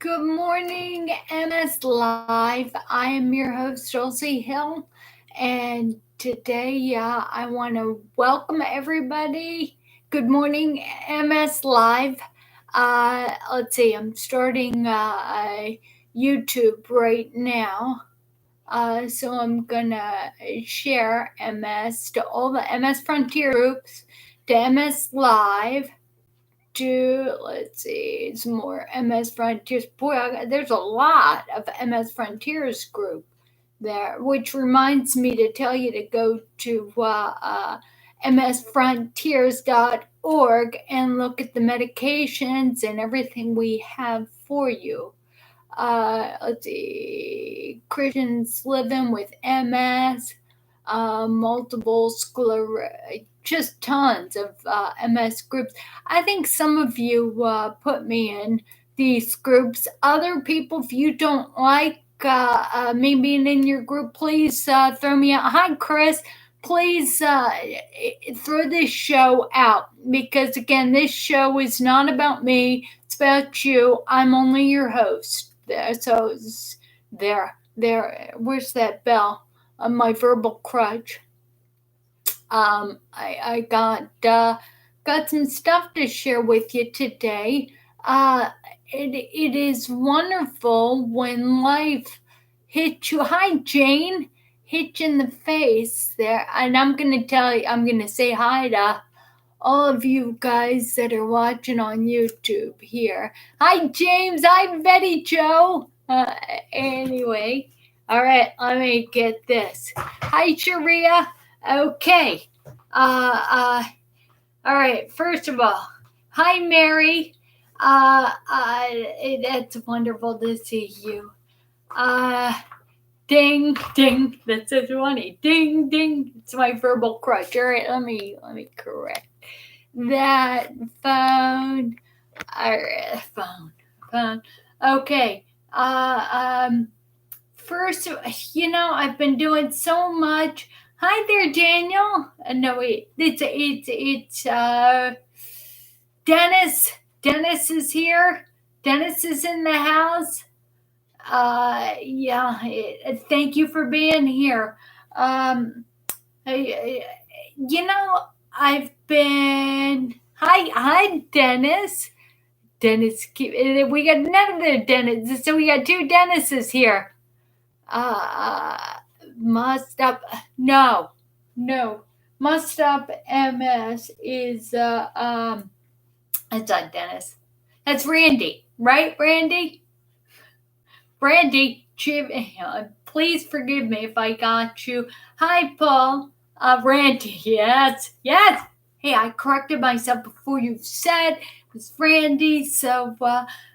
Good morning, MS Live. I am your host, Dulci Hill, and today I want to welcome everybody. Good morning, MS Live. Let's see, I'm starting YouTube right now. So I'm gonna share MS to all the MS Frontier groups, to MS Live, let's see, some more MS Frontiers. Boy, there's a lot of MS Frontiers group there, which reminds me to tell you to go to msfrontiers.org and look at the medications and everything we have for you. Let's see, Christians living with MS, multiple sclerosis, just tons of MS groups. I think some of you put me in these groups. Other people, if you don't like me being in your group, please throw me out. Hi, Chris. Please throw this show out because, again, this show is not about me. It's about you. I'm only your host. So there. Where's that bell? My verbal crutch. I got some stuff to share with you today. It is wonderful when life hits you. Hi, Jane. Hit you in the face there, and I'm gonna say hi to all of you guys that are watching on YouTube here. Hi, James. Hi, Betty Joe. Anyway, all right, let me get this. Hi, Sharia. Okay. All right. First of all, hi, Mary. It's wonderful to see you. Ding, ding. That's so funny. Ding, ding. It's my verbal crutch. All right, let me correct that phone. All right, phone. Okay. First, I've been doing so much. Hi there, Daniel. No, wait. It's Dennis. Dennis is here. Dennis is in the house. Thank you for being here. I've been. Hi, Dennis. Dennis, we got another Dennis. So we got two Dennises here. Must up. No. Must up MS is that's not Dennis. That's Randy, right, Randy? Randy, please forgive me if I got you. Hi, Paul. Randy, yes. Hey, I corrected myself before you said it was Randy. So,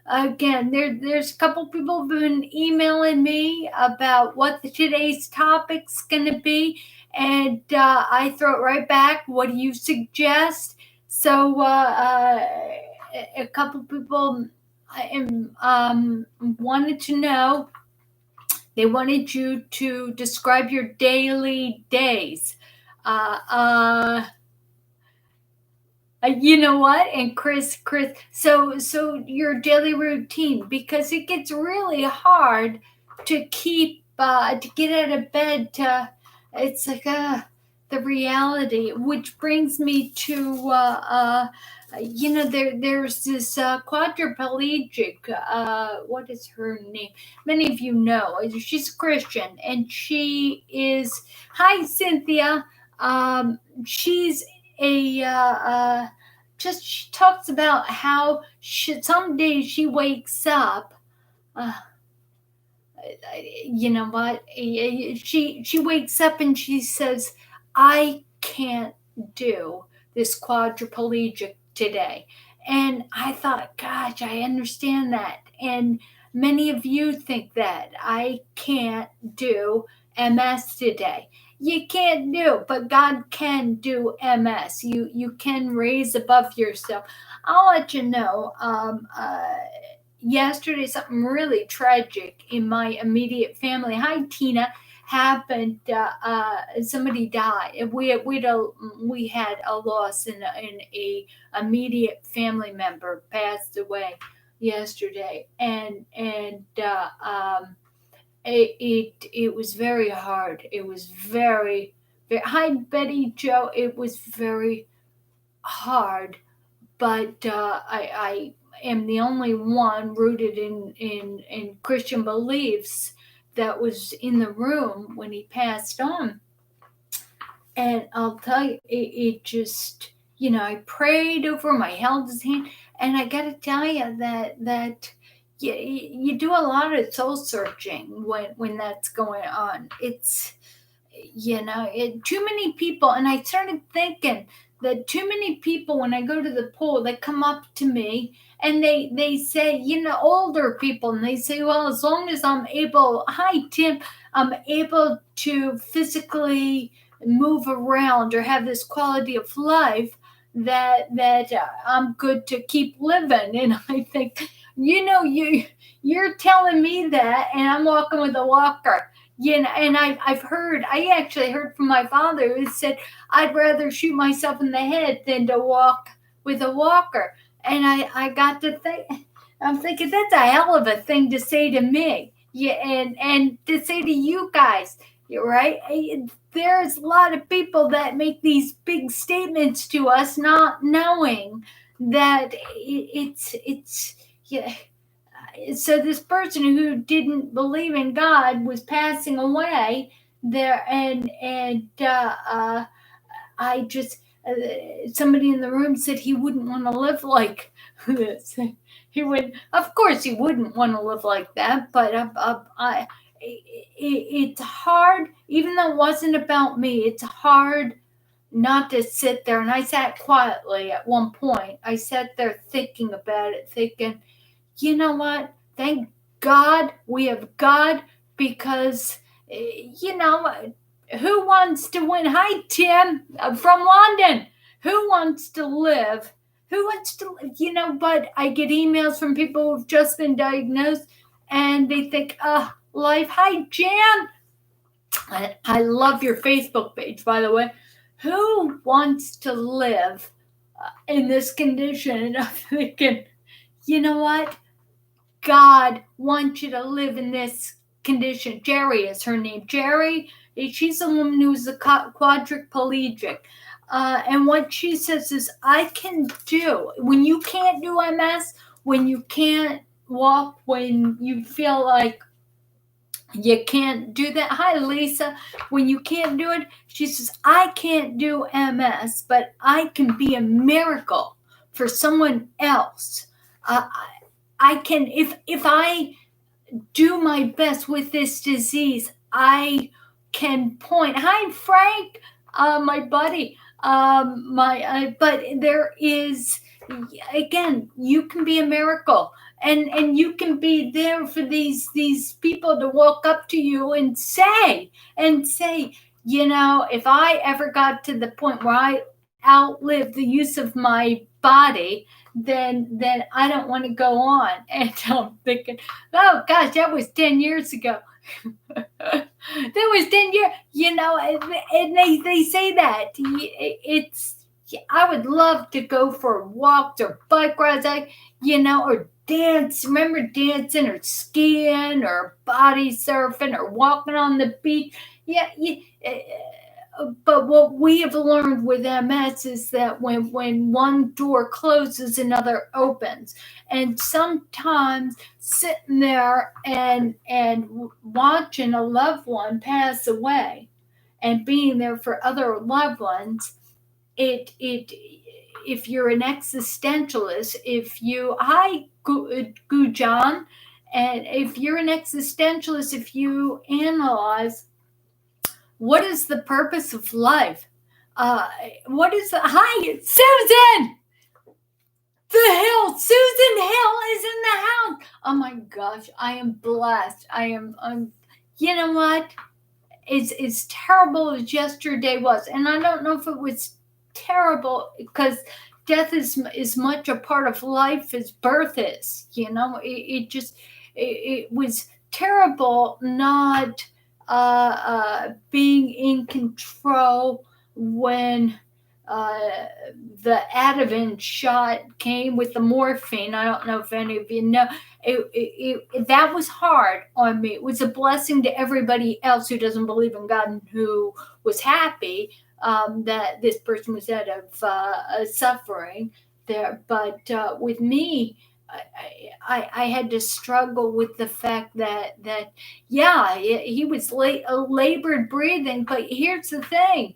again, there's a couple people who've been emailing me about what today's topic's going to be. And I throw it right back. What do you suggest? So, a couple people wanted to know. They wanted you to describe your daily days. You know what? And Chris, so your daily routine, because it gets really hard to keep to get out of bed. It's like the reality, which brings me to there's this quadriplegic. What is her name? Many of you know. She's a Christian, and she is. Hi, Cynthia. She's a she talks about how some days she wakes up. You know what? She wakes up and she says, "I can't do this quadriplegic today." And I thought, gosh, I understand that. And many of you think that I can't do MS today. You can't do, but God can do MS. You can raise above yourself. I'll let you know. Yesterday, something really tragic in my immediate family. Hi, Tina. Happened. Somebody died. We had a loss in a immediate family member passed away. yesterday, and it was very hard. It was very, very. Hi, Betty Joe. It was very hard, but I am the only one rooted in Christian beliefs that was in the room when he passed on. And I'll tell you, it just, I prayed over him, I held his hand, and I got to tell you that you do a lot of soul searching when that's going on. It's, too many people, and I started thinking that too many people, when I go to the pool, they come up to me and they say, older people, and they say, well, as long as I'm able, hi Tim, I'm able to physically move around or have this quality of life, that I'm good to keep living. And I think, you're telling me that, and I'm walking with a walker. And I actually heard from my father who said, I'd rather shoot myself in the head than to walk with a walker. And I got to think, I'm thinking, that's a hell of a thing to say to me. Yeah, and to say to you guys, right? There's a lot of people that make these big statements to us, not knowing that it's yeah. So this person who didn't believe in God was passing away there, and I just somebody in the room said he wouldn't want to live like this. He would, of course, he wouldn't want to live like that. But it's hard, even though it wasn't about me. It's hard not to sit there. And I sat quietly at one point. I sat there thinking about it, thinking, you know what? Thank God we have God, because, who wants to win? Hi, Tim, from London. Who wants to live? Who wants to live? But I get emails from people who've just been diagnosed, and they think, life. Hi, Jan. I love your Facebook page, by the way. Who wants to live in this condition? And I'm thinking, you know what? God wants you to live in this condition. Jerry is her name. Jerry, she's a woman who's a quadriplegic. And what she says is, I can do, when you can't do MS, when you can't walk, when you feel like you can't do that. Hi, Lisa. When you can't do it, she says, I can't do MS, but I can be a miracle for someone else. I can, if I do my best with this disease, I can point. Hi, Frank, my buddy. But there is, again, you can be a miracle, and you can be there for these people to walk up to you and say, if I ever got to the point where I outlive the use of my body, then I don't want to go on. And I'm thinking, oh gosh, that was 10 years ago. That was 10 years, and they say that. I would love to go for walks or bike rides, or dance. Remember dancing or skiing or body surfing or walking on the beach. Yeah, but what we have learned with MS is that when one door closes, another opens. And sometimes sitting there and watching a loved one pass away and being there for other loved ones, it if you're an existentialist, hi Gujan, and if you're an existentialist, if you analyze what is the purpose of life, hi Susan, Susan Hill is in the house. Oh my gosh, I am blessed. I'm you know what, it's terrible as yesterday was, and I don't know if it was terrible because death is much a part of life as birth is. It was terrible not being in control when the Ativan shot came with the morphine. I don't know if any of you know. That was hard on me. It was a blessing to everybody else who doesn't believe in God and who was happy that this person was out of suffering there. But with me, I had to struggle with the fact that yeah, he was labored breathing. But here's the thing.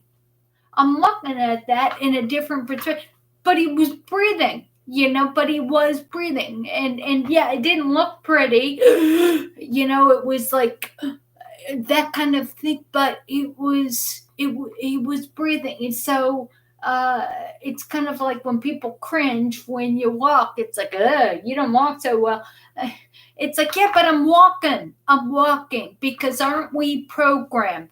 I'm looking at that in a different perspective. But he was breathing, but he was breathing. And yeah, it didn't look pretty. It was like that kind of thing, but he was breathing. And so it's kind of like when people cringe when you walk. It's like, you don't walk so well. It's like, yeah, but I'm walking because aren't we programmed?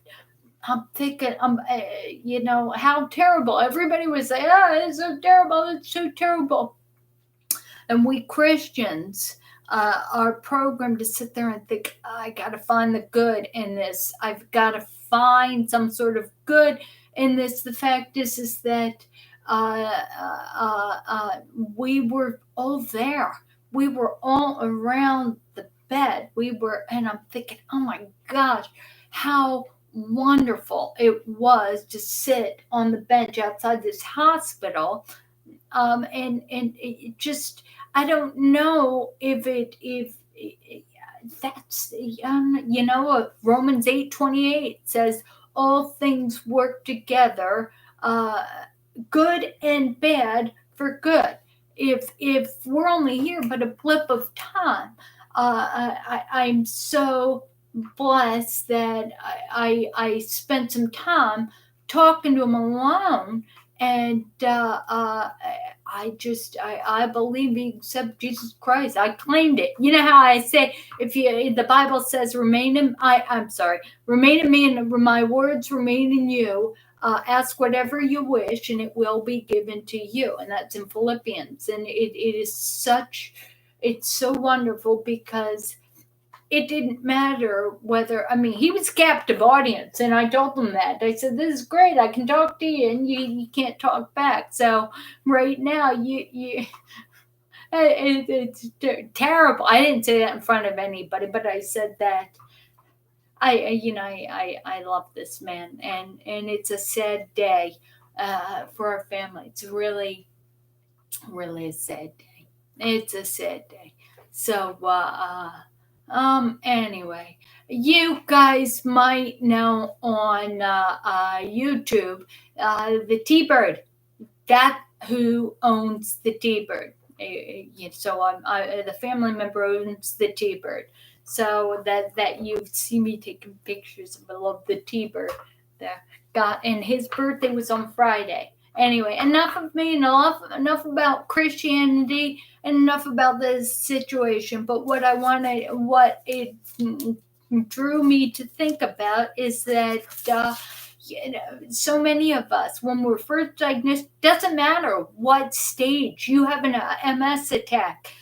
I'm thinking, how terrible. Everybody would say, it's so terrible, it's so terrible. And we Christians are programmed to sit there and think, I got to find the good in this. I've got to find some sort of good in this. The fact is that we were all there. We were all around the bed. And I'm thinking, oh my gosh, how wonderful it was to sit on the bench outside this hospital, and it just, I don't know if that's Romans 8:28 says all things work together, good and bad for good. If we're only here but a blip of time, I'm so blessed that I spent some time talking to him alone, and I believe he accepted Jesus Christ. I claimed it. You know how I say, the Bible says, remain in me, and my words remain in you. Ask whatever you wish, and it will be given to you. And that's in Philippians. And it's so wonderful because it didn't matter whether, he was captive audience, and I told him that. I said, this is great. I can talk to you, and you can't talk back. So right now, it's terrible. I didn't say that in front of anybody, but I said that I love this man, and it's a sad day for our family. It's really, really a sad day. It's a sad day. So, anyway, you guys might know on YouTube, the T-Bird, that who owns the T-Bird. So the family member owns the T-Bird. So that you've seen me taking pictures of. I love the T-Bird there. And his birthday was on Friday. Anyway, enough of me, enough about Christianity, and enough about this situation. But what it drew me to think about is that so many of us, when we're first diagnosed, doesn't matter what stage you have an MS attack,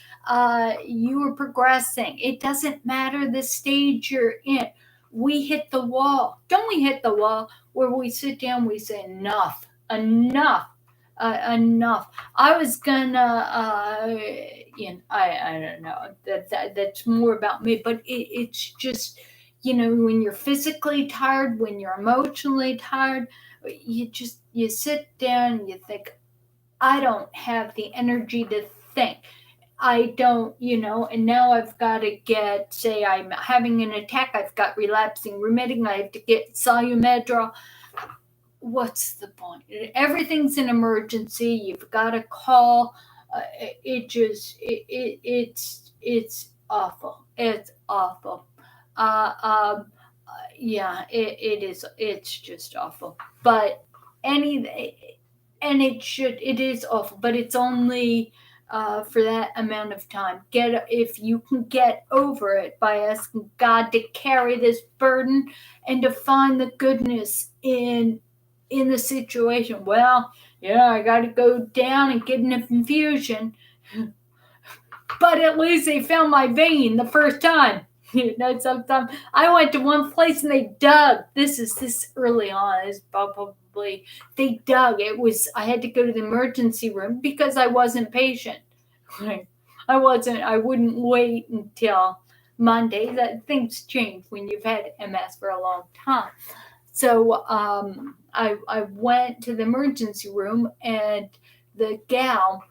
you are progressing. It doesn't matter the stage you're in. We hit the wall. Don't we hit the wall where we sit down, we say, enough. Enough. I was gonna, I don't know. That's more about me, but it's just, when you're physically tired, when you're emotionally tired, you sit down and you think, I don't have the energy to think. I don't, and now I've got to say I'm having an attack, I've got relapsing remitting, I have to get Solumedrol. What's the point? Everything's an emergency. You've got to call. It's awful. It's awful. Yeah, it is. It's just awful. But it is awful. But it's only for that amount of time. If you can get over it by asking God to carry this burden and to find the goodness in the situation. Well, I got to go down and get an infusion, but at least they found my vein the first time. Sometimes I went to one place and they dug. This early on. It's blah blah probably, they dug. I had to go to the emergency room because I wasn't patient. Right? I wouldn't wait until Monday. That things change when you've had MS for a long time. So I went to the emergency room, and the gal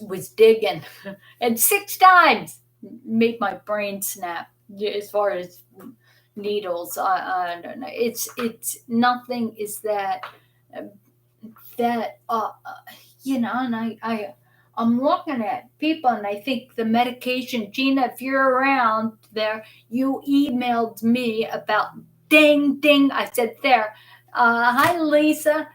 was digging, and 6 times made my brain snap. As far as needles, I don't know. It's nothing. Is that and I'm looking at people, and I think the medication. Gina, if you're around there, you emailed me about ding ding. I said there. Hi Lisa.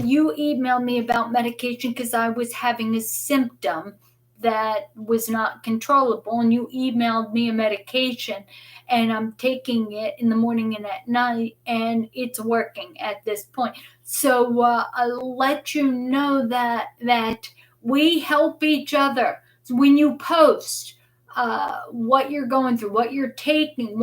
You emailed me about medication because I was having a symptom that was not controllable, and you emailed me a medication, and I'm taking it in the morning and at night, and it's working at this point. So I'll let you know that we help each other. So when you post what you're going through, what you're taking,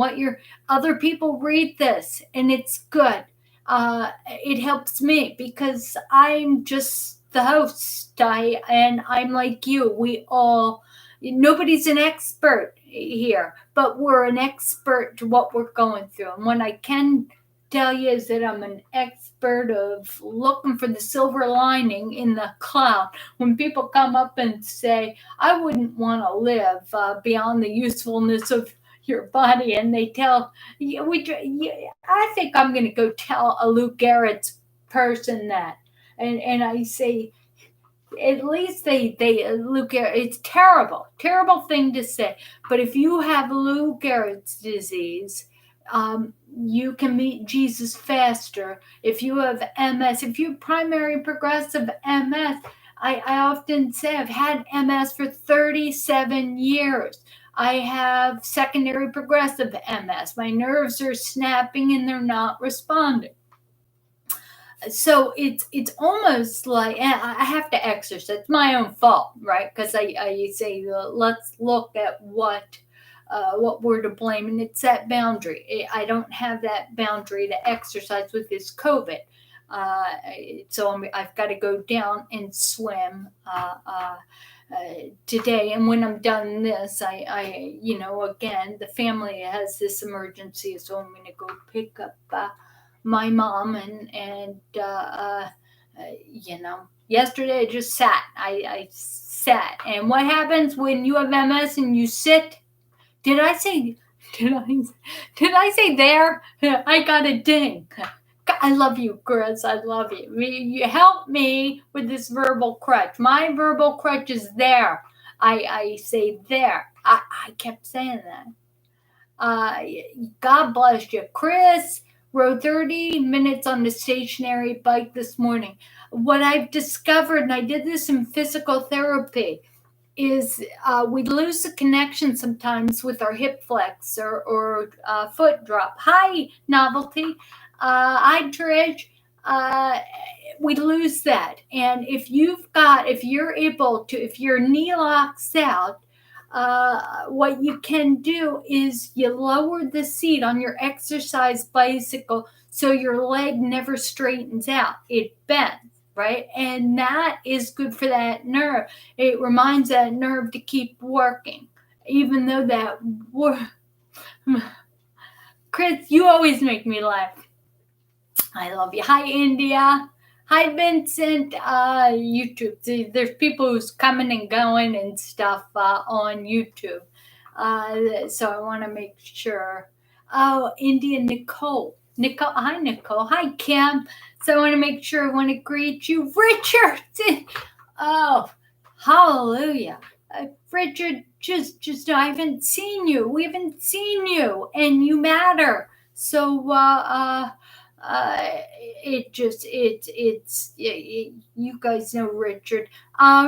other people read this, and it's good. It helps me because I'm just the host. And I'm like you. Nobody's an expert here, but we're an expert to what we're going through. And what I can tell you is that I'm an expert of looking for the silver lining in the cloud. When people come up and say, I wouldn't want to live beyond the usefulness of your body, and they tell I think I'm going to go tell a Lou Gehrig's person that, and I say, at least they Lou Gehrig, it's terrible thing to say, but if you have Lou Gehrig's disease, you can meet Jesus faster. If you have MS, if you have primary progressive MS, I often say I've had MS for 37 years. I have secondary progressive MS. My nerves are snapping and they're not responding. So it's almost like I have to exercise. It's my own fault, right? Because I say let's look at what we're to blame, and it's that boundary. I don't have that boundary to exercise with this COVID, so I've got to go down and swim today. And when I'm done this, I again, the family has this emergency, so I'm going to go pick up my mom, and yesterday I just sat. I sat, and what happens when you have MS and you sit? Did I say there? I got a ding. I love you, Chris. I love you. You help me with this verbal crutch. My verbal crutch is there. I say there. I kept saying that. God bless you. Chris rode 30 minutes on the stationary bike this morning. What I've discovered, and I did this in physical therapy, is we lose the connection sometimes with our hip flex or foot drop. Hi, Novelty. Hi, Trish. We lose that. And if you're able to, if your knee locks out, what you can do is you lower the seat on your exercise bicycle so your leg never straightens out. It bends, right? And that is good for that nerve. It reminds that nerve to keep working, even though Chris, you always make me laugh. I love you. Hi, India. Hi, Vincent. YouTube. There's people who's coming and going and stuff on YouTube. So I want to make sure. Oh, India, Nicole. Hi, Nicole. Hi, Kim. So I want to make sure I want to greet you. Richard. Oh, hallelujah. Richard, just I haven't seen you. We haven't seen you, and you matter. So you guys know Richard.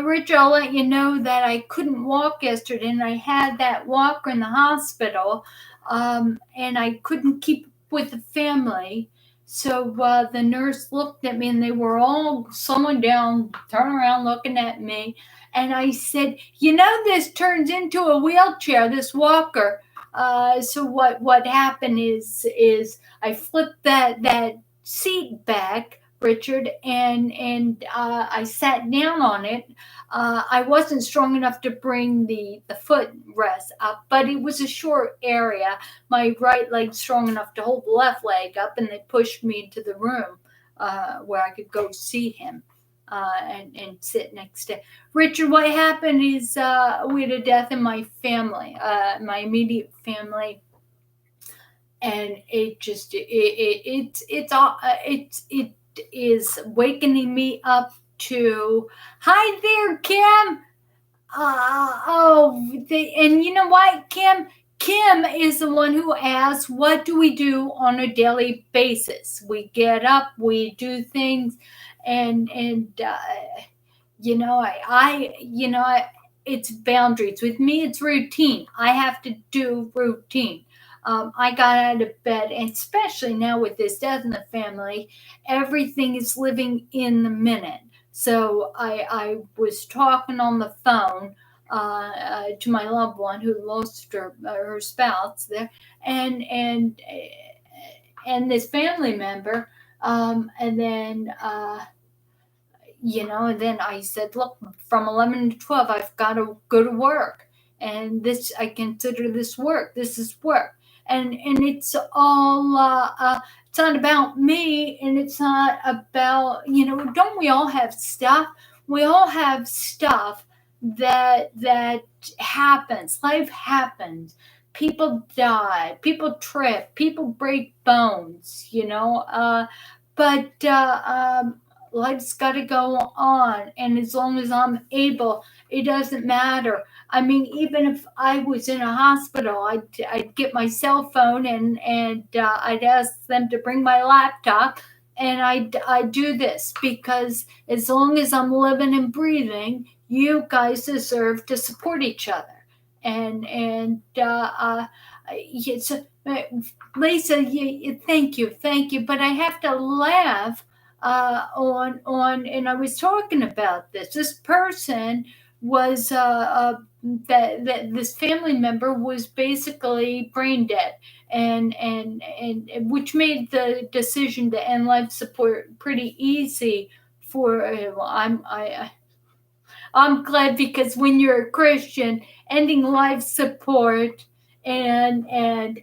Richard, I'll let you know that I couldn't walk yesterday, and I had that walker in the hospital, and I couldn't keep up with the family. So the nurse looked at me, and they were all slowing down, turning around, looking at me. And I said, this turns into a wheelchair, this walker. So what happened is I flipped that seat back, Richard, and I sat down on it. I wasn't strong enough to bring the footrest up, but it was a short area. My right leg strong enough to hold the left leg up, and they pushed me into the room where I could go see him and sit next to Richard. What happened is we had a death in my family, my immediate family, and it just it is wakening me up to, hi there, Kim. And you know what, Kim? Kim is the one who asks, what do we do on a daily basis? We get up, we do things, and you know, it's boundaries. With me, it's routine. I have to do routine. I got out of bed, and especially now with this death in the family, everything is living in the minute. So I was talking on the phone to my loved one who lost her spouse there, and this family member, and then. And then I said, look, from 11 to 12, I've got to go to work. And this, I consider this work. This is work. And it's all, it's not about me, and it's not about, don't we all have stuff? We all have stuff that happens. Life happens. People die. People trip. People break bones, but life's got to go on, and as long as I'm able, it doesn't matter. I mean, even if I was in a hospital, I'd get my cell phone and I'd ask them to bring my laptop, and I'd do this, because as long as I'm living and breathing, you guys deserve to support each other. It's, Lisa, thank you, but I have to laugh on, and I was talking about this. This person was that this family member was basically brain dead, and which made the decision to end life support pretty easy for. I'm glad, because when you're a Christian, ending life support and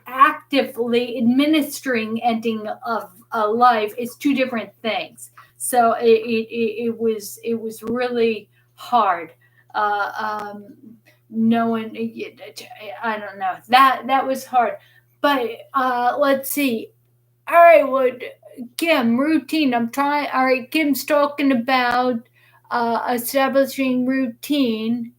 actively administering ending of a life is two different things. So it was really hard. Knowing, I don't know, that was hard. But let's see. All right, Kim, routine. I'm trying. All right, Kim's talking about establishing routine,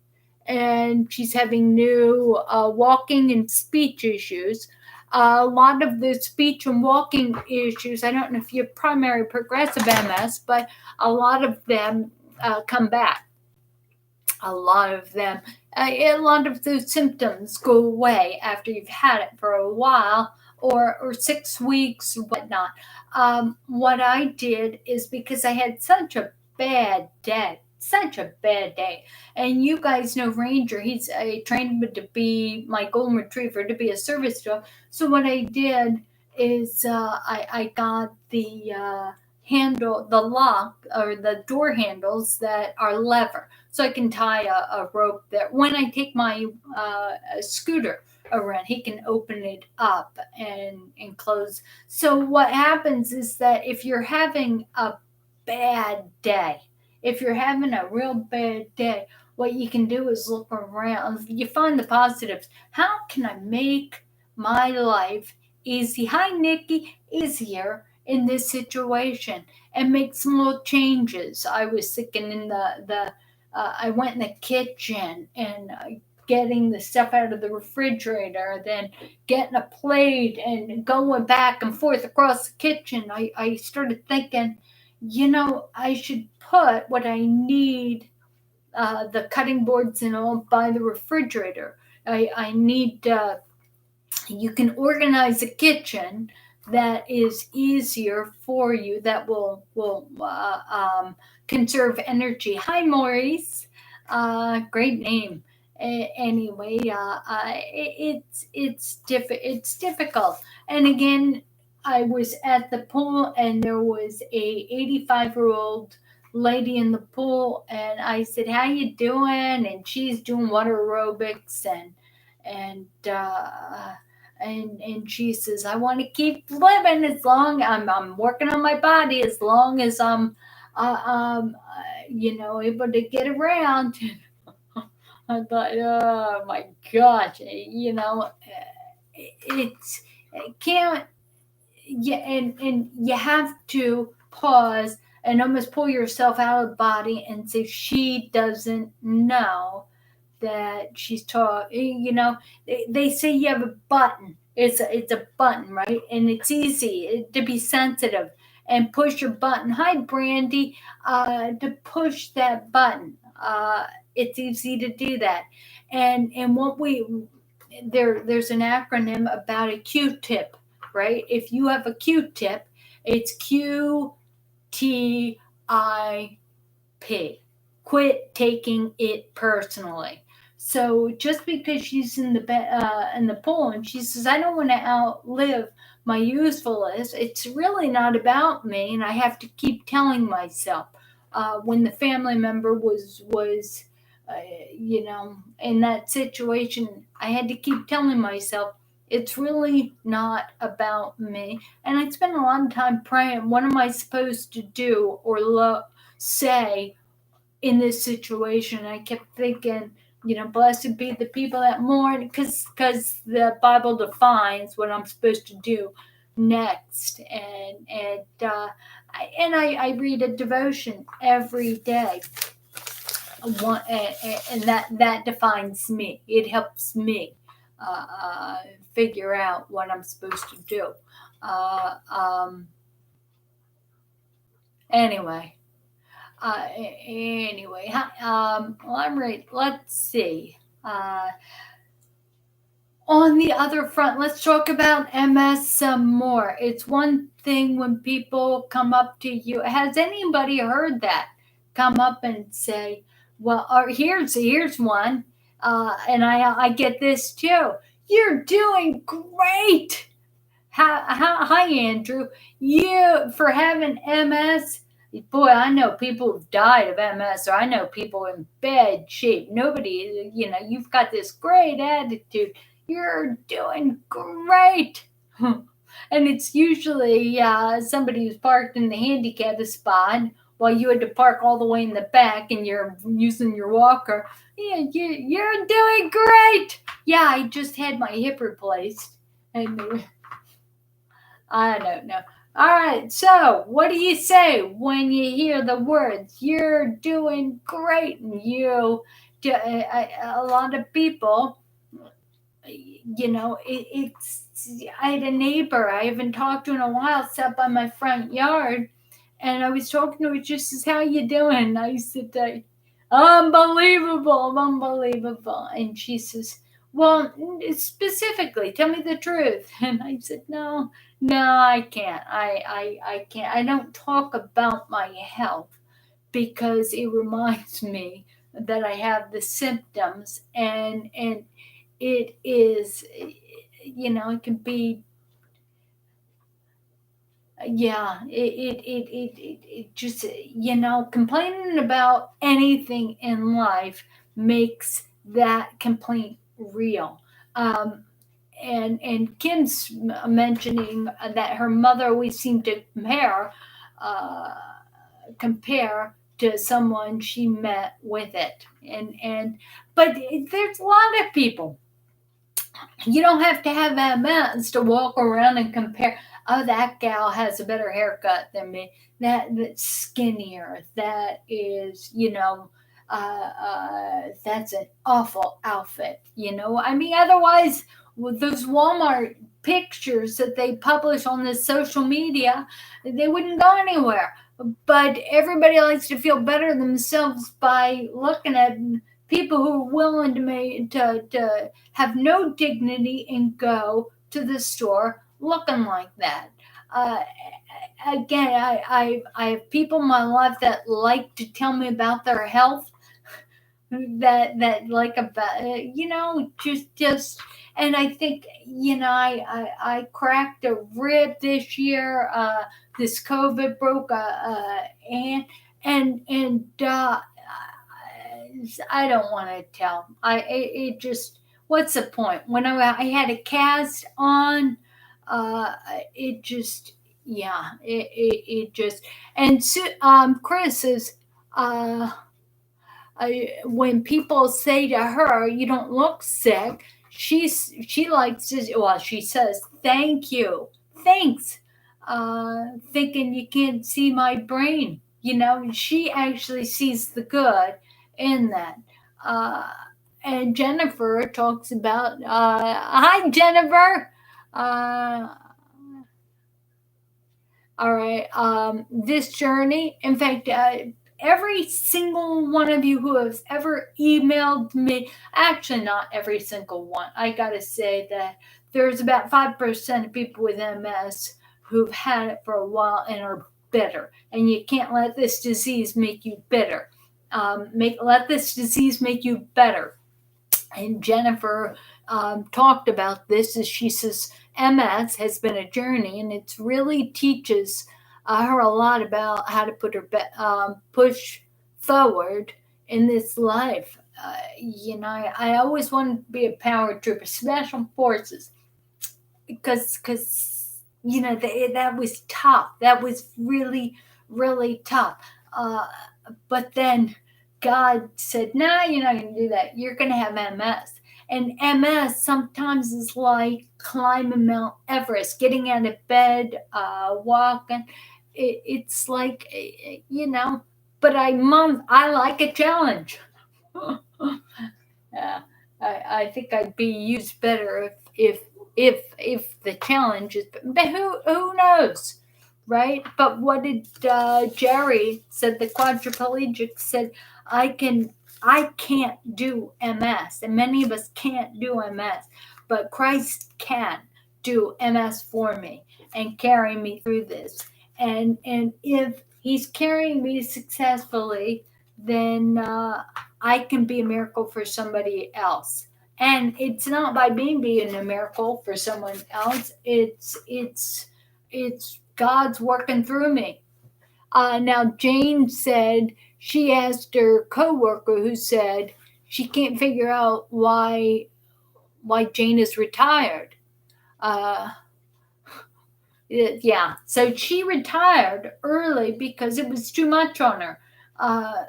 and she's having new walking and speech issues. A lot of the speech and walking issues, I don't know if you have primary progressive MS, but a lot of them come back. A lot of those symptoms go away after you've had it for a while, or 6 weeks, whatnot. What I did is, because I had such a bad day, and you guys know Ranger, I trained him to be my golden retriever, to be a service dog. So what I did is I got the handle, the lock, or the door handles that are lever, so I can tie a rope there. When I take my scooter around, he can open it up and close. So what happens is that if you're having a bad day, if you're having a real bad day, what you can do is look around. You find the positives. How can I make my life easy? Hi, Nikki. Easier in this situation, and make some little changes. I was thinking in I went in the kitchen and getting the stuff out of the refrigerator, then getting a plate and going back and forth across the kitchen. I started thinking, I should put what I need, the cutting boards and all, by the refrigerator. I need, you can organize a kitchen that is easier for you, that will conserve energy. Hi, Maurice. Great name. Anyway, it's difficult. And again, I was at the pool and there was a 85-year-old lady in the pool, and I said, "How you doing?" And she's doing water aerobics, and and she says, "I want to keep living as long I'm working on my body as long as I'm able to get around." I thought, oh my gosh, it can't, yeah, and you have to pause and almost pull yourself out of the body and say she doesn't know that she's taught. They say you have a button. It's a button, right? And it's easy to be sensitive and push your button. Hi, Brandy. To push that button. It's easy to do that. And what we there's an acronym about a Q-tip, right? If you have a Q-tip, it's QTIP. Quit taking it personally. So just because she's in the pool and she says, "I don't want to outlive my usefulness," it's really not about me, and I have to keep telling myself. When the family member was uh, in that situation, I had to keep telling myself it's really not about me. And I spent a lot of time praying. What am I supposed to do or say in this situation? I kept thinking, blessed be the people that mourn, because the Bible defines what I'm supposed to do next. And I read a devotion every day. And that defines me. It helps me figure out what I'm supposed to do. Uh, um, anyway, well, I'm ready. Let's see. On the other front, let's talk about MS some more. It's one thing when people come up to you. Has anybody heard that? Come up and say, "Well, or here's one," and I get this too. "You're doing great." Hi, Andrew. You for having MS. Boy, I know people who've died of MS, or I know people in bad shape. Nobody, you've got this great attitude. You're doing great. And it's usually somebody who's parked in the handicap spot while you had to park all the way in the back and you're using your walker. Yeah, you're doing great. Yeah, I just had my hip replaced. And I don't know. All right, so what do you say when you hear the words "you're doing great"? And a lot of people, it's. I had a neighbor I haven't talked to in a while, sat by my front yard, and I was talking to her. Just says, "How you doing?" I said, unbelievable," and she says, "Well, specifically, tell me the truth." And I said, "No, I can't. I can't. I don't talk about my health because it reminds me that I have the symptoms, and it is, it can be, yeah, it just, complaining about anything in life makes that complaint real. Um, and Kim's mentioning that her mother always seemed to uh, compare to someone she met with it, but there's a lot of people. You don't have to have MS to walk around and compare. Oh, that gal has a better haircut than me. That's skinnier. That is, that's an awful outfit. I mean, otherwise, with those Walmart pictures that they publish on the social media, they wouldn't go anywhere. But everybody likes to feel better themselves by looking at people who are willing to have no dignity and go to the store looking like that. Uh, Again, I have people in my life that like to tell me about their health, that like about just and I think I cracked a rib this year. This COVID broke and I don't want to tell. It just, what's the point? When I had a cast on, uh, it just, yeah, it just, and Chris is, uh, when people say to her, "You don't look sick," she likes to. Well, she says, "Thank you, thanks," thinking you can't see my brain. She actually sees the good in that. Uh, and Jennifer talks about, "Hi, Jennifer." Uh, all right. This journey, in fact, every single one of you who has ever emailed me, actually, not every single one. I got to say that there's about 5% of people with MS who've had it for a while and are bitter. And you can't let this disease make you bitter. Let this disease make you better. And Jennifer talked about this as she says MS has been a journey, and it really teaches her a lot about how to put her push forward in this life. I always wanted to be a power trooper, special forces, because that was tough. That was really really tough. Uh, but then God said, "No, you're not going to do that. You're going to have MS." And MS sometimes is like climbing Mount Everest, getting out of bed, walking. It's like, But I like a challenge. Yeah, I think I'd be used better if the challenge is. But who knows, right? But what did Jerry said? The quadriplegic said, I can't do MS, and many of us can't do MS, but Christ can do MS for me and carry me through this. And if He's carrying me successfully, then I can be a miracle for somebody else. And it's not by me being a miracle for someone else. It's God's working through me. Now Jane said she asked her coworker who said she can't figure out why Jane is retired. Uh, yeah, so she retired early because it was too much on her. Uh,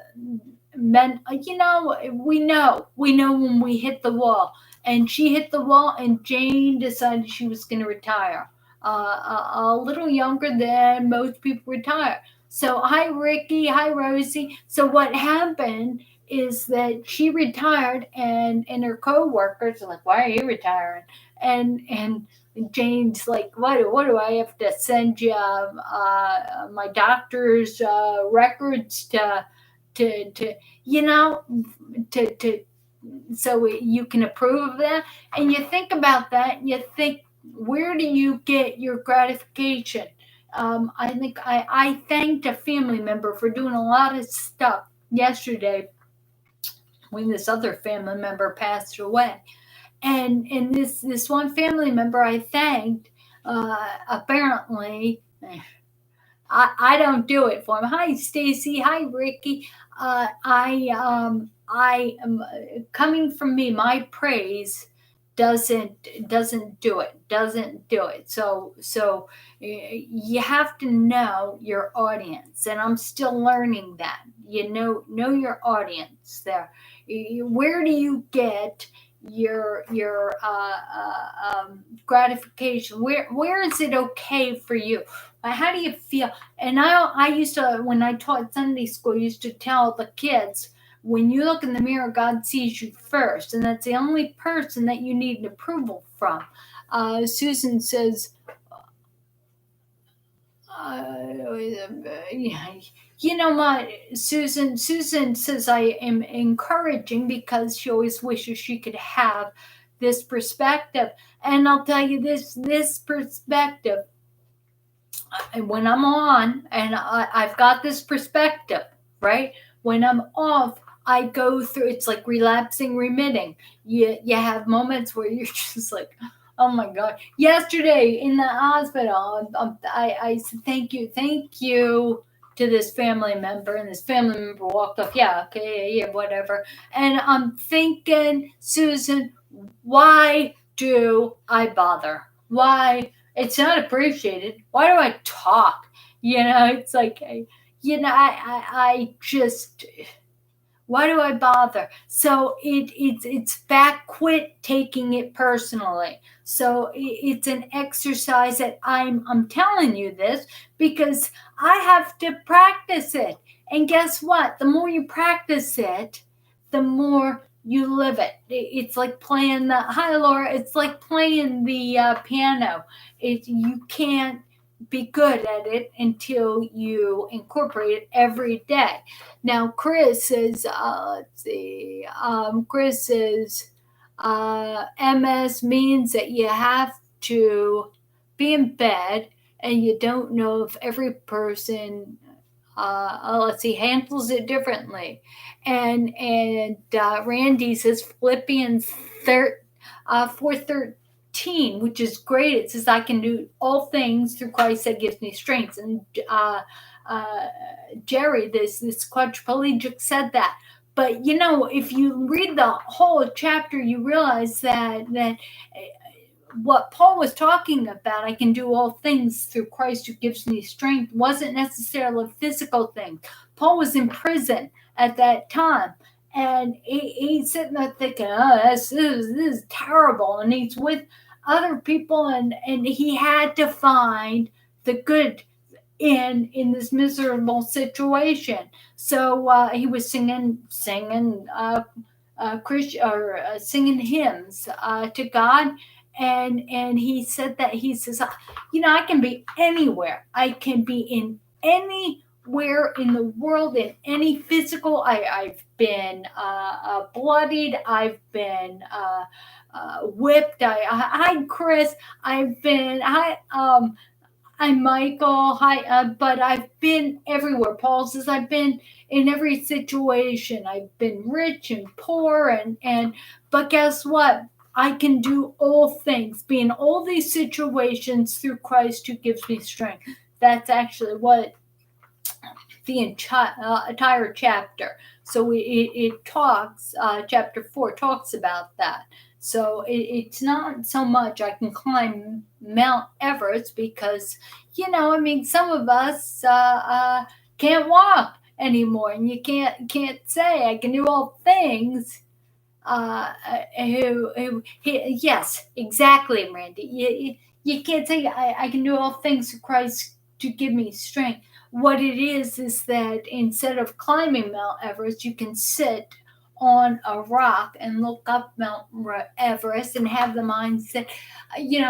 we know when we hit the wall, and she hit the wall, and Jane decided she was going to retire. A little younger than most people retire. So hi Ricky, hi Rosie. So what happened is that she retired, and her coworkers are like, "Why are you retiring?" And Jane's like, what do I have to send you my doctor's records to you know to so you can approve of that? And you think about that, and you think, where do you get your gratification? I think I thanked a family member for doing a lot of stuff yesterday when this other family member passed away. And this one family member I thanked, apparently, I don't do it for him. Hi Stacy, hi Ricky. I am coming from me. My praise doesn't do it. Doesn't do it. So you have to know your audience, and I'm still learning that. Know your audience there. Where do you get your gratification? Where is it okay for you? How do you feel? And I used to, when I taught Sunday school, used to tell the kids, when you look in the mirror, God sees you first, and that's the only person that you need an approval from. Susan says, you know what, Susan says I am encouraging because she always wishes she could have this perspective. And I'll tell you this perspective, and when I'm on and I've got this perspective, right? When I'm off, I go through, it's like relapsing, remitting. You have moments where you're just like, oh my God. Yesterday in the hospital, I said, thank you to this family member, and this family member walked off. Yeah, okay, yeah, whatever. And I'm thinking, Susan, why do I bother? Why? It's not appreciated. Why do I talk? It's like, I just, why do I bother? So it's back. Quit taking it personally. So it's an exercise that I'm telling you this because I have to practice it. And guess what? The more you practice it, the more you live it. It's like playing the, hi Laura, it's like playing the piano. You can't be good at it until you incorporate it every day. Now, Chris says, let's see, Chris says, MS means that you have to be in bed and you don't know if every person, let's see, handles it differently. And Randy says Philippians 4:13, which is great. It says, I can do all things through Christ that gives me strength. And uh, Jerry, this quadriplegic, said that. But if you read the whole chapter, you realize that what Paul was talking about, I can do all things through Christ who gives me strength, wasn't necessarily a physical thing. Paul was in prison at that time. And he's sitting there thinking, oh, this is terrible. And he's with other people, and he had to find the good in this miserable situation. So he was singing singing hymns to God, and he said that, he says, I can be anywhere. I can be in anywhere in the world, in any physical. I've been bloodied. I've been whipped. Hi Chris. I'm Michael. Hi, but I've been everywhere. Paul says I've been in every situation. I've been rich and poor, but guess what? I can do all things, be in all these situations through Christ who gives me strength. That's actually what the entire chapter. So it talks, chapter 4 talks about that. So it's not so much I can climb Mount Everest because, some of us can't walk anymore, and you can't say I can do all things. Yes, exactly, Randy. You can't say I can do all things through Christ to give me strength. What it is that instead of climbing Mount Everest, you can sit on a rock and look up Mount Everest and have the mindset,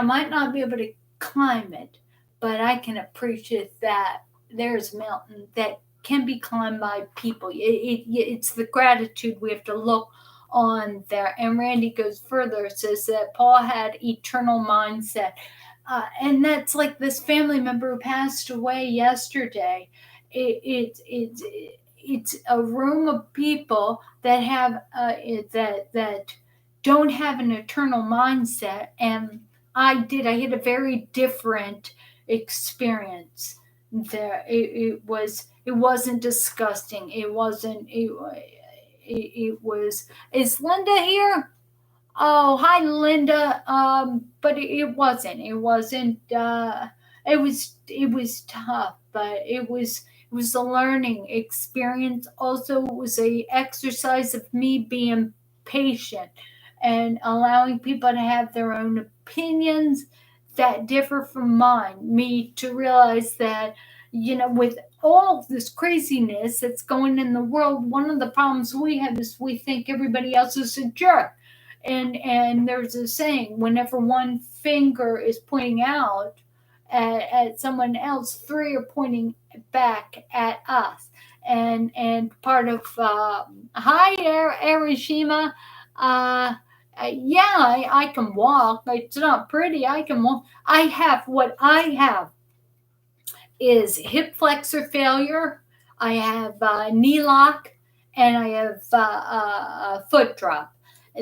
might not be able to climb it, but I can appreciate that there's a mountain that can be climbed by people. It's the gratitude we have to look on there. And Randy goes further, says that Paul had eternal mindset. And that's like this family member who passed away yesterday. It's a room of people that have that don't have an eternal mindset, and I had a very different experience there. It wasn't disgusting. It wasn't. It was. Is Linda here? Oh, hi, Linda. But it wasn't. It wasn't. It was tough, but it was a learning experience. Also, it was a exercise of me being patient and allowing people to have their own opinions that differ from mine. Me to realize that, with all this craziness that's going in the world, one of the problems we have is we think everybody else is a jerk. And there's a saying, whenever one finger is pointing out at someone else, three are pointing back at us. And part of hi Arishima, yeah, I can walk. It's not pretty. I can walk. What I have is hip flexor failure. I have knee lock, and I have a foot drop.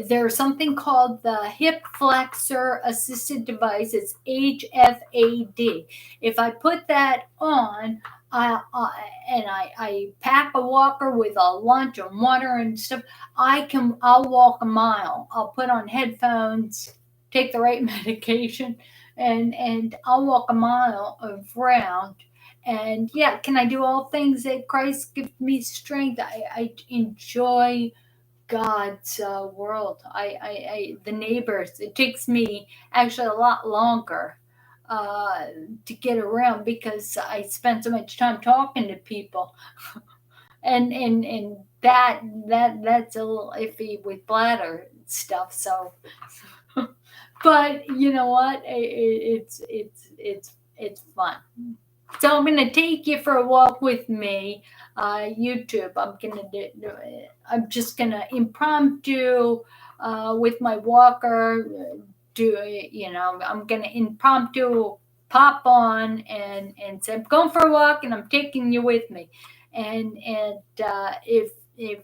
There's something called the hip flexor assisted device. It's HFAD. If I put that on, I pack a walker with a lunch and water and stuff, I'll walk a mile. I'll put on headphones, take the right medication, and I'll walk a mile around. And yeah, can I do all things that Christ gives me strength? I enjoy God's world. The neighbors. It takes me actually a lot longer uh, to get around because I spend so much time talking to people, and that's a little iffy with bladder stuff. So, but you know what? It's fun. So I'm gonna take you for a walk with me, YouTube. I'm just gonna impromptu with my walker. I'm gonna impromptu pop on and say I'm going for a walk and I'm taking you with me. And if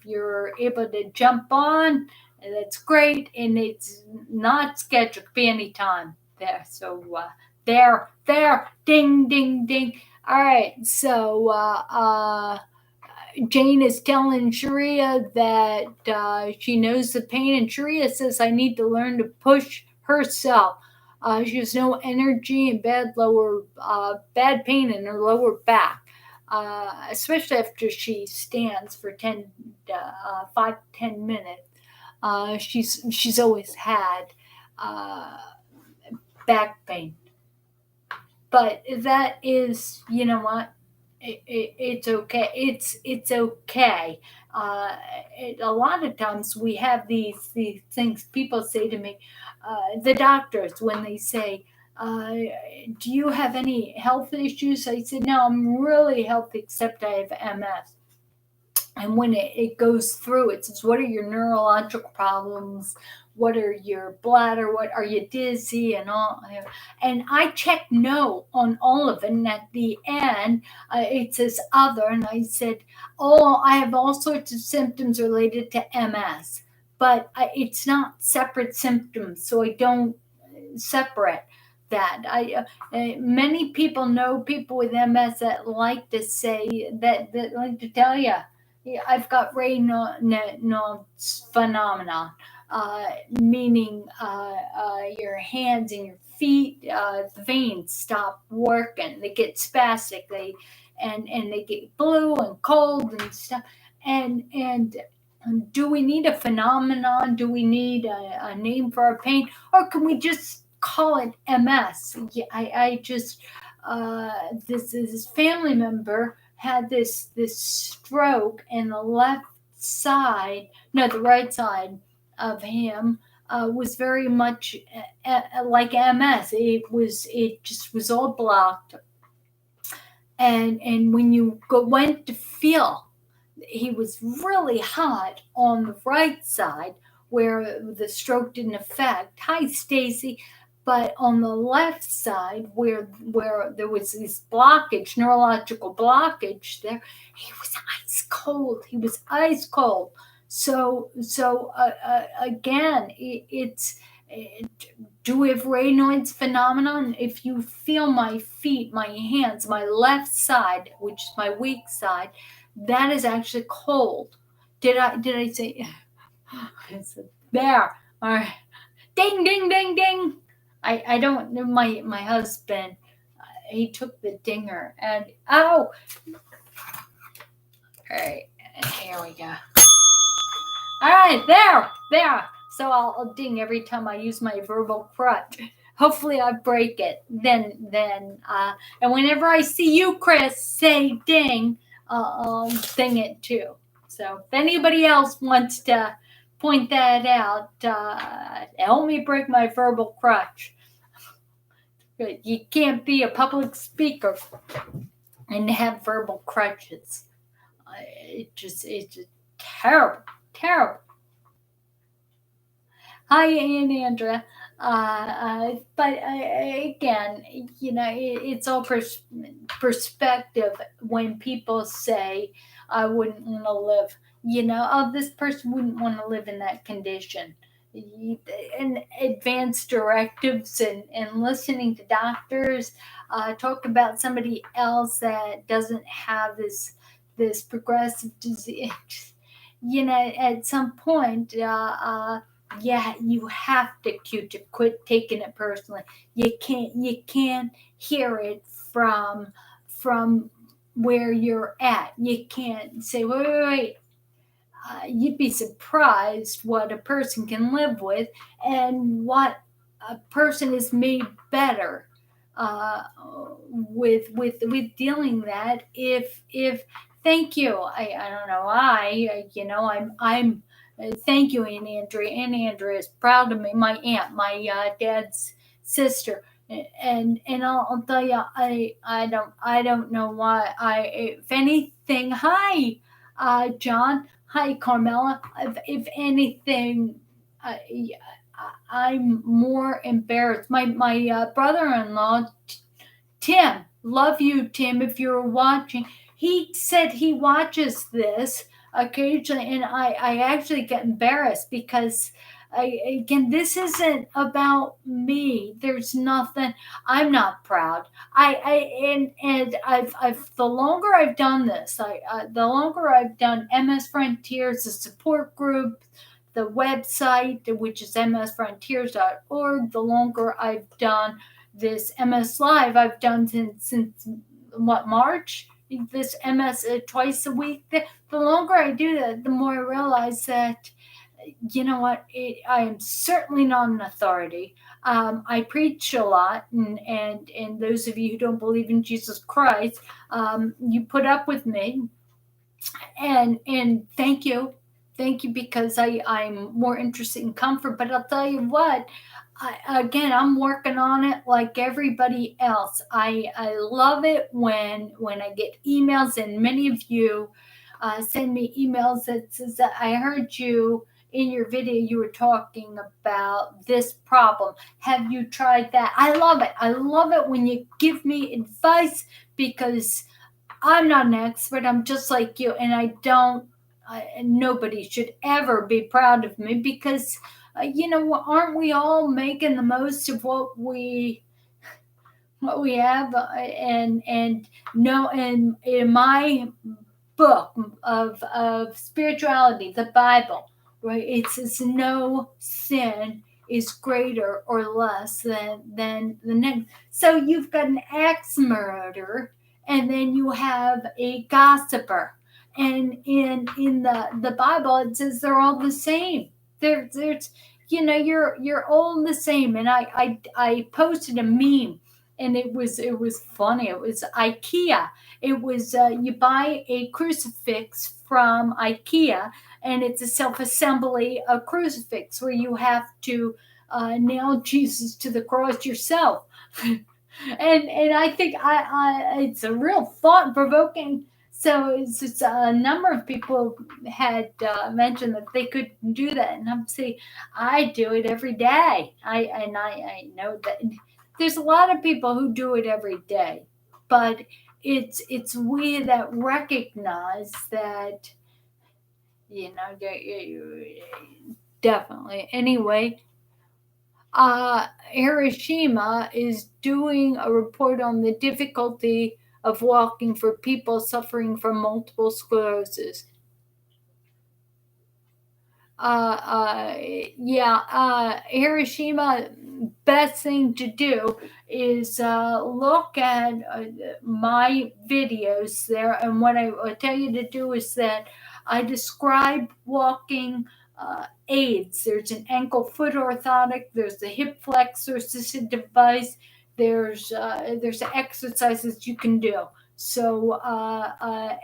you're able to jump on, that's great. And it's not scheduled. It could be any time there. So. There, ding, ding, ding. All right, so Jane is telling Sharia that she knows the pain, and Sharia says, I need to learn to push herself. She has no energy and bad pain in her lower back, especially after she stands for 5 to 10 minutes. She's always had back pain. But that is, you know what? It's okay. It's okay. A lot of times we have these things. People say to me, the doctors, when they say, "Do you have any health issues?" I said, "No, I'm really healthy, except I have MS." And when it goes through, it says, what are your neurological problems? What are your bladder? What are you dizzy and all? And I checked no on all of it. And at the end, it says other. And I said, oh, I have all sorts of symptoms related to MS, but it's not separate symptoms. So I don't separate that. Many people know people with MS that like to say that like to tell you, yeah, I've got Raynaud's phenomenon, meaning your hands and your feet, the veins stop working. They get spastic. And they get blue and cold and stuff. And do we need a phenomenon? Do we need a name for our pain, or can we just call it MS? Yeah, I just this family member had this stroke, and the left side, no, the right side of him was very much like MS. It just was all blocked, and when you went to feel, he was really hot on the right side where the stroke didn't affect. Hi, Stacy. But on the left side, where there was this blockage, neurological blockage, there, he was ice cold. He was ice cold. So again, do we have Raynaud's phenomenon? If you feel my feet, my hands, my left side, which is my weak side, that is actually cold. Did I say? I said, there. All right. Ding, ding, ding, ding. I don't know. My husband, he took the dinger and oh. All right. Here we go. All right. There. So I'll ding every time I use my verbal crutch. Hopefully I break it. Then and whenever I see you, Chris, say ding, I'll ding it too. So if anybody else wants to point that out, help me break my verbal crutch. You can't be a public speaker and have verbal crutches. It's just terrible. Hi, Aunt Andrea. But again, it's all perspective when people say, I wouldn't want to live Oh, this person wouldn't want to live in that condition. And advanced directives and listening to doctors talk about somebody else that doesn't have this progressive disease. At some point, yeah, you have to quit taking it personally. You can't hear it from where you're at. You can't say, wait. You'd be surprised what a person can live with and what a person is made better uh, with dealing that. If thank you, I don't know, I'm thank you, Aunt Andrea. Aunt Andrea is proud of me. My aunt, my dad's sister. And I'll tell you, I don't know why. If anything, hi, John. Hi, Carmela. If anything, I'm more embarrassed. My brother-in-law, Tim, love you, Tim. If you're watching, he said he watches this occasionally, and I actually get embarrassed because. Again, this isn't about me. There's nothing. I'm not proud. I've the longer I've done this, the longer I've done MS Frontiers, the support group, the website, which is msfrontiers.org, the longer I've done this MS Live, I've done since what, March? This MS twice a week. The longer I do that, the more I realize that you know what? I am certainly not an authority. I preach a lot, and those of you who don't believe in Jesus Christ, you put up with me, and thank you because I'm more interested in comfort. But I'll tell you what. Again, I'm working on it like everybody else. I love it when I get emails, and many of you send me emails that says that I heard you in your video. You were talking about this problem. Have you tried that? I love it. I love it when you give me advice because I'm not an expert. I'm just like you, and I don't. Nobody should ever be proud of me because, aren't we all making the most of what we have? And no, and in my book of spirituality, the Bible, right? It says no sin is greater or less than the next. So you've got an axe murderer, and then you have a gossiper. And in the Bible, it says they're all the same. There's you're all the same. And I posted a meme, and it was funny. It was IKEA. It was you buy a crucifix from IKEA, and it's a self-assembly a crucifix where you have to nail Jesus to the cross yourself. And I think it's a real thought-provoking. So it's a number of people had mentioned that they could do that, and I'm saying I do it every day. I know that there's a lot of people who do it every day, but it's we that recognize that definitely. Anyway, Hiroshima is doing a report on the difficulty of walking for people suffering from multiple sclerosis. Hiroshima, best thing to do is look at my videos there. And what I will tell you to do is that I describe walking aids. There's an ankle foot orthotic, there's the hip flexor assisted device, there's exercises you can do. So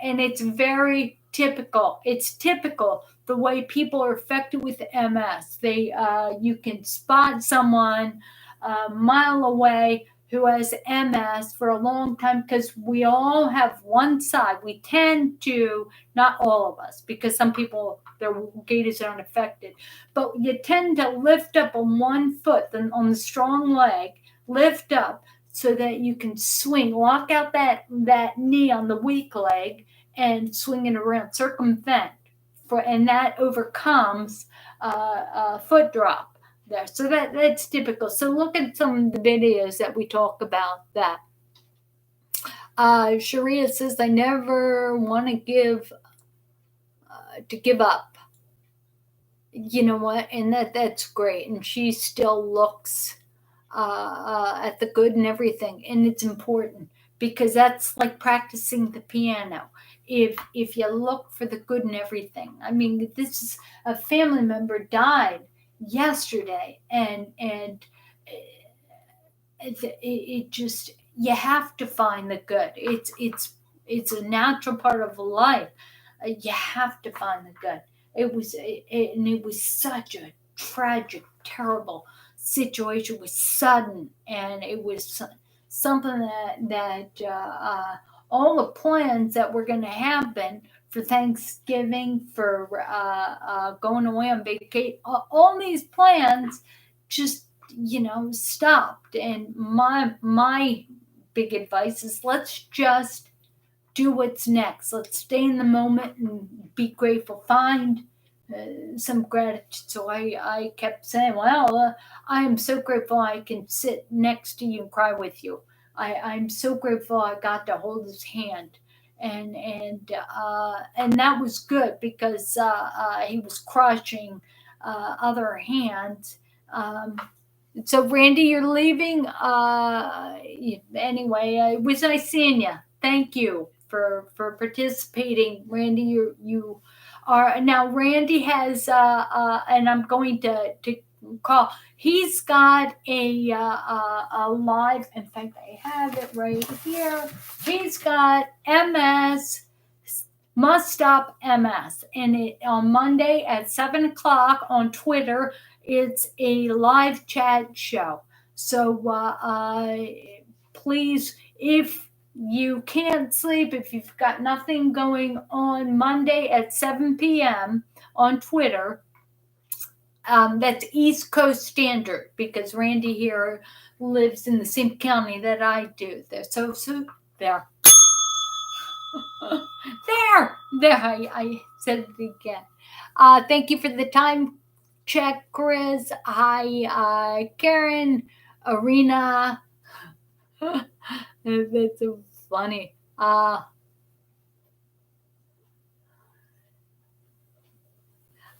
and it's very typical. It's typical the way people are affected with MS. You can spot someone a mile away who has MS for a long time because we all have one side. We tend to, not all of us, because some people, their gaiters aren't affected, but you tend to lift up on one foot, then on the strong leg, lift up so that you can swing, lock out that knee on the weak leg and swing it around, circumvent and that overcomes foot drop there. So that's typical. So look at some of the videos that we talk about that. Sharia says, I never want to give up. You know what? And that's great. And she still looks at the good and everything. And it's important because that's like practicing the piano. If you look for the good in everything. I mean, this is a family member died yesterday, and it just, you have to find the good. It's a natural part of life. You have to find the good. And it was such a tragic, terrible situation. It was sudden, and it was something that all the plans that were going to happen for Thanksgiving, for going away on vacation, all these plans just stopped. And my big advice is, let's just do what's next. Let's stay in the moment and be grateful. Find some gratitude. So I kept saying, well, I am so grateful I can sit next to you and cry with you. I'm so grateful I got to hold his hand. And that was good because he was crushing other hands. So Randy, you're leaving. Anyway, it was nice seeing you. Thank you for participating, Randy. You are now. Randy has and I'm going to call. He's got a live. In fact, I have it right here. He's got MS. Must Stop MS, and on Monday at 7 o'clock on Twitter. It's a live chat show. So please, if you can't sleep, if you've got nothing going on Monday at 7 p.m. on Twitter, that's East Coast Standard, because Randy here lives in the same county that I do. There, so there. there, I said it again. Thank you for the time check, Chris. Hi, Karen, Arena. That's so funny.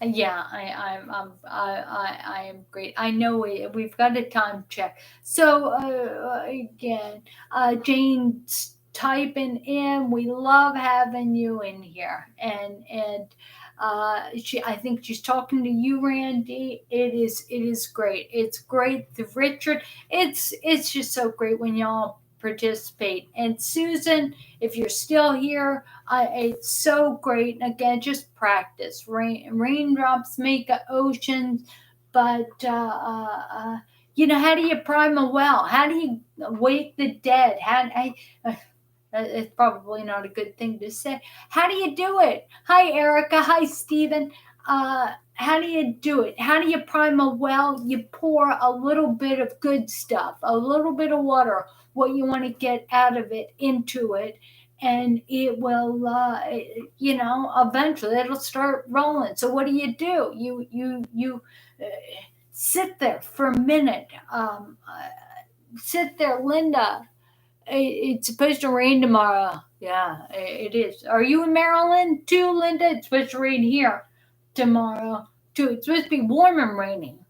Yeah, I am great. I know we've got a time check. So again, Jane's typing in. We love having you in here, and I think she's talking to you, Randy. It is great. It's great. Richard, it's just so great when y'all participate. And Susan, if you're still here, it's so great. And again, just practice. Raindrops make an ocean, but how do you prime a well? How do you wake the dead? It's probably not a good thing to say. How do you do it? Hi, Erica. Hi, Stephen. How do you do it? How do you prime a well? You pour a little bit of good stuff, a little bit of water, what you want to get out of it, into it, and it will, eventually it'll start rolling. So what do? You sit there for a minute. Sit there, Linda. It's supposed to rain tomorrow. Yeah, it is. Are you in Maryland too, Linda? It's supposed to rain here tomorrow too. It's supposed to be warm and raining.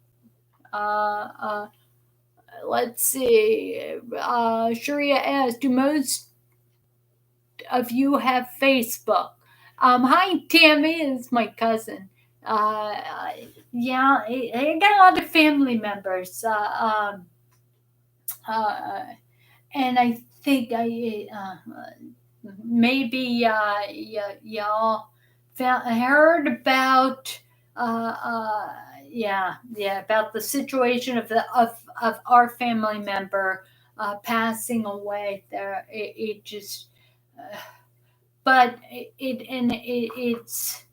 Let's see. Sharia asks, do most of you have Facebook? Hi, Tammy. It's my cousin. Yeah, I got a lot of family members. And I think maybe y'all heard about about the situation of our family member passing away. There, it just, but it's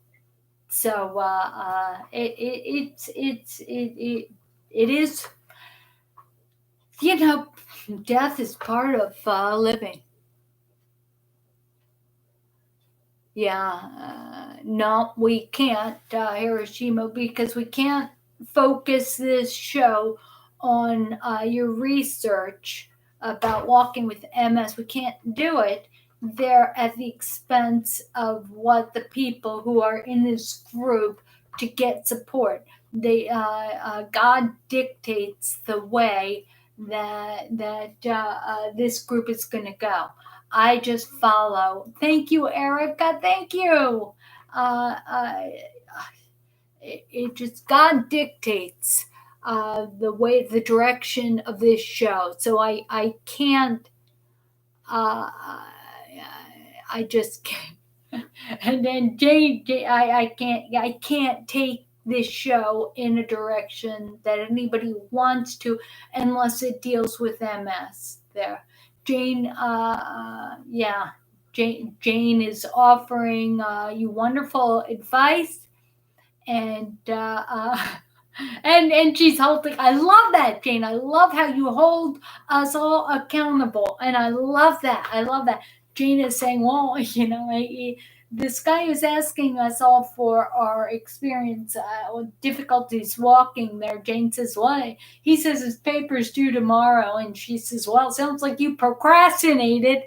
so it is, death is part of living. No, we can't, Hiroshima, because we can't focus this show on your research about walking with MS. We can't do it there at the expense of what the people who are in this group to get support. God dictates the way that this group is going to go. I just follow. Thank you, Erica. Thank you. Uh, uh, it just God dictates the direction of this show. So I can't. Uh, I just can't. And then I can't take this show in a direction that anybody wants to unless it deals with MS. There, Jane. Jane is offering you wonderful advice, and and she's holding. I love that, Jane. I love how you hold us all accountable, and I love that. I love that. Jane is saying, well, this guy is asking us all for our experience with difficulties walking there. Jane says, what? He says his paper's due tomorrow, and she says, well, sounds like you procrastinated.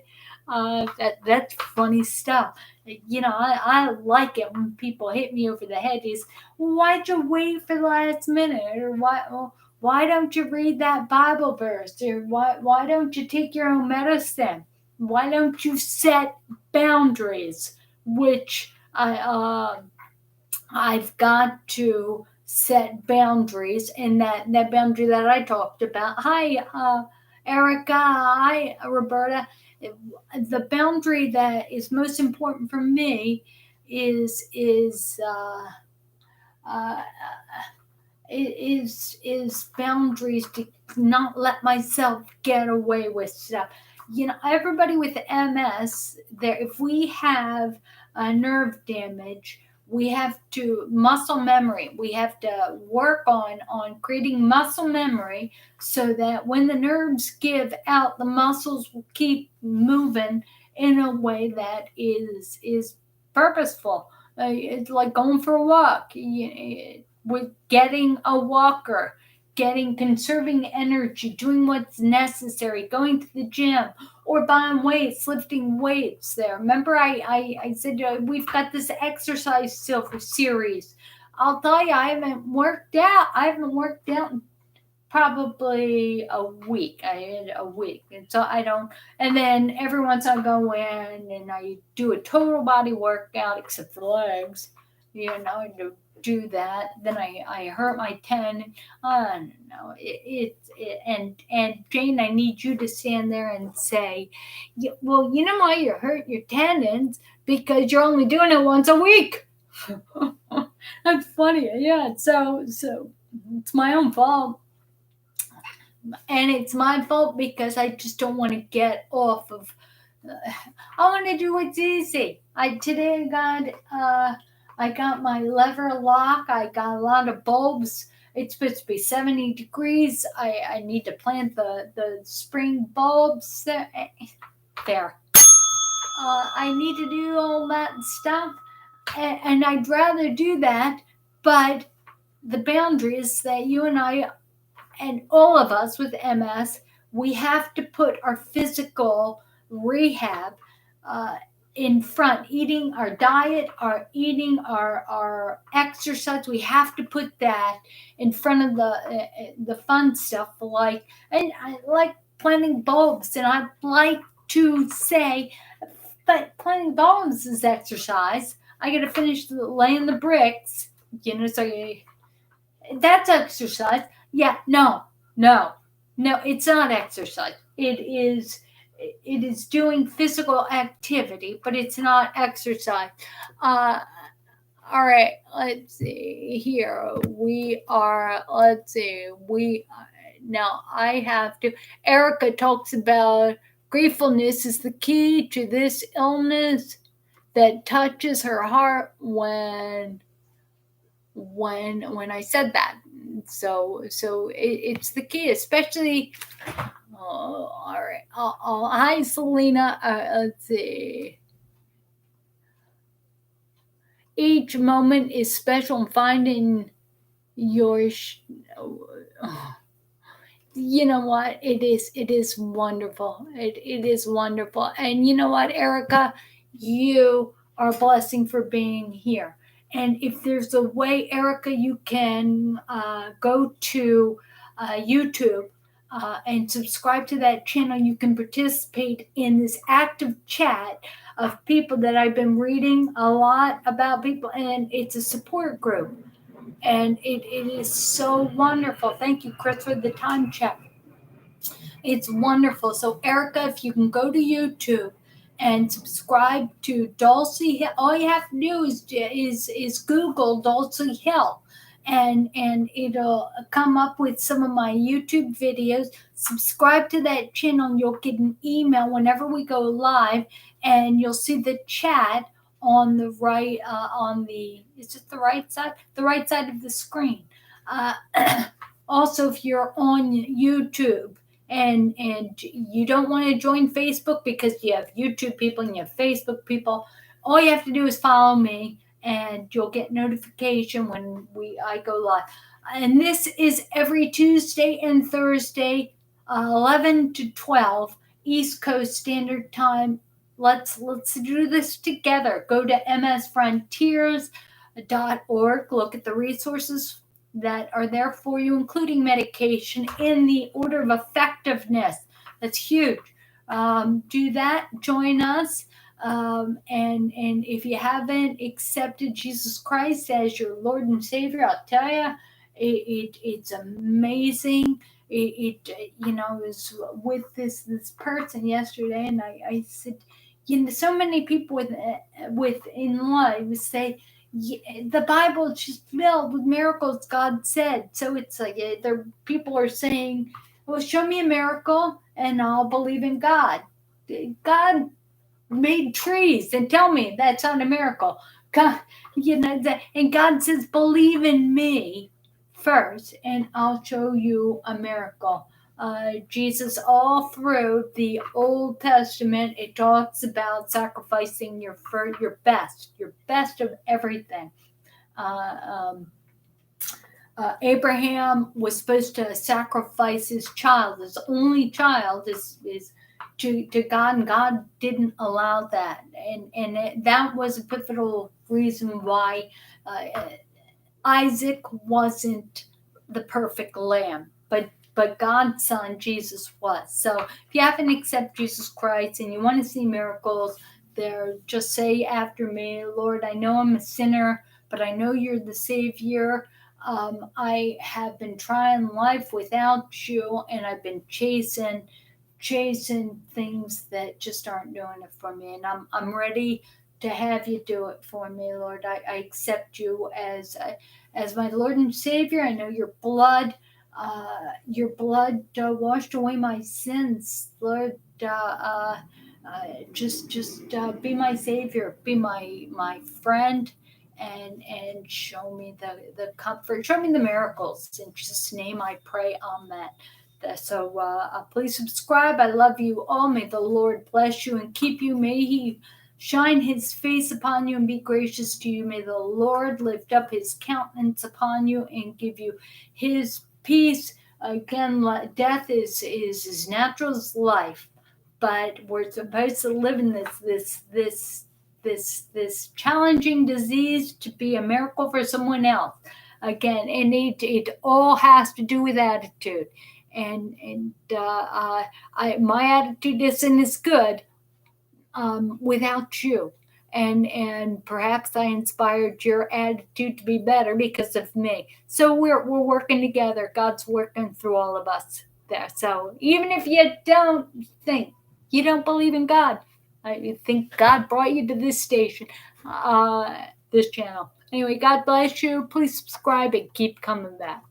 That's funny stuff. I like it when people hit me over the head. Is why'd you wait for the last minute, or why don't you read that Bible verse, or why don't you take your own medicine? Why don't you set boundaries? Which I've got to set boundaries, and that boundary that I talked about. Hi, Erica. Hi, Roberta. The boundary that is most important for me is uh, boundaries to not let myself get away with stuff. Everybody with MS, there, if we have nerve damage, we have to muscle memory. We have to work on creating muscle memory so that when the nerves give out, the muscles will keep moving in a way that is purposeful. It's like going for a walk. With getting a walker, conserving energy, doing what's necessary, going to the gym, or buying weights, lifting weights there. Remember, I said we've got this exercise series. I'll tell you, I haven't worked out in probably a week. I had a week, and so I don't. And then every once I go in and I do a total body workout, except for the legs. To do that. Then I hurt my tendon. No, and Jane, I need you to stand there and say, well, you know why you hurt your tendons? Because you're only doing it once a week. That's funny. Yeah. So it's my own fault. And it's my fault because I just don't want to get off of. I want to do what's easy. Today I got my lever lock. I got a lot of bulbs. It's supposed to be 70 degrees. I need to plant the spring bulbs there. I need to do all that stuff, and I'd rather do that. But the boundaries that you and I and all of us with MS, we have to put our physical rehab in front. Eating our diet, our exercise, we have to put that in front of the fun stuff. And I like planting bulbs, and I'd like to say, but planting bulbs is exercise. I got to finish laying the bricks, so that's exercise. Yeah, no, it's not exercise. It is doing physical activity, but it's not exercise. All right, let's see here. Now I have to. Erica talks about gratefulness is the key to this illness that touches her heart when I said that. So it's the key, especially. All right. Hi, Selena. Let's see. each moment is special, and finding your you know what, it is wonderful. It is wonderful. And you know what, Erica, you are a blessing for being here. And if there's a way, Erica, you can go to YouTube and subscribe to that channel. You can participate in this active chat of people that I've been reading a lot about people, and it's a support group, and it is so wonderful. Thank you, Chris, for the time check. It's wonderful. So, Erica, if you can go to YouTube and subscribe to Dulci Hill, all you have to do is Google Dulci Hill, and it'll come up with some of my YouTube videos. Subscribe to that channel, and you'll get an email whenever we go live, and you'll see the chat on the right, on the, is it the right side? The right side of the screen. Also, if you're on YouTube and you don't want to join Facebook because you have YouTube people and you have Facebook people, all you have to do is follow me, and you'll get notification when I go live. And this is every Tuesday and Thursday, 11 to 12 East Coast Standard Time. Let's do this together. Go to msfrontiers.org. Look at the resources that are there for you, including medication in the order of effectiveness. That's huge. Do that. Join us. And if you haven't accepted Jesus Christ as your Lord and Savior, I'll tell you, it's amazing. It was with this person yesterday, and I said, so many people within life say, the Bible is just filled with miracles, God said. So it's like people are saying, well, show me a miracle and I'll believe in God. God made trees, and tell me that's not a miracle. God, and God says, believe in me first and I'll show you a miracle. Jesus, all through the Old Testament, it talks about sacrificing your best of everything. Abraham was supposed to sacrifice his child, his only child, is to God, and God didn't allow that, and that was a pivotal reason why Isaac wasn't the perfect lamb, but God's son Jesus was. So if you haven't accepted Jesus Christ and you want to see miracles, there, just say after me, Lord, I know I'm a sinner, but I know you're the Savior. I have been trying life without you, and I've been chasing things that just aren't doing it for me, and I'm ready to have you do it for me, Lord. I accept you as my Lord and Savior. I know your blood washed away my sins, Lord. Just be my Savior, be my friend, and show me the comfort, show me the miracles. In Jesus' name, I pray. Amen. So please subscribe. I love you all. May the Lord bless you and keep you. May He shine His face upon you and be gracious to you. May the Lord lift up His countenance upon you and give you His peace. Again, death is as natural as life, but we're supposed to live in this challenging disease to be a miracle for someone else. Again, and it all has to do with attitude. And my attitude isn't as good without you, and perhaps I inspired your attitude to be better because of me. So we're working together. God's working through all of us there. So even if you don't think, you don't believe in God, I think God brought you to this station, this channel. Anyway, God bless you. Please subscribe and keep coming back.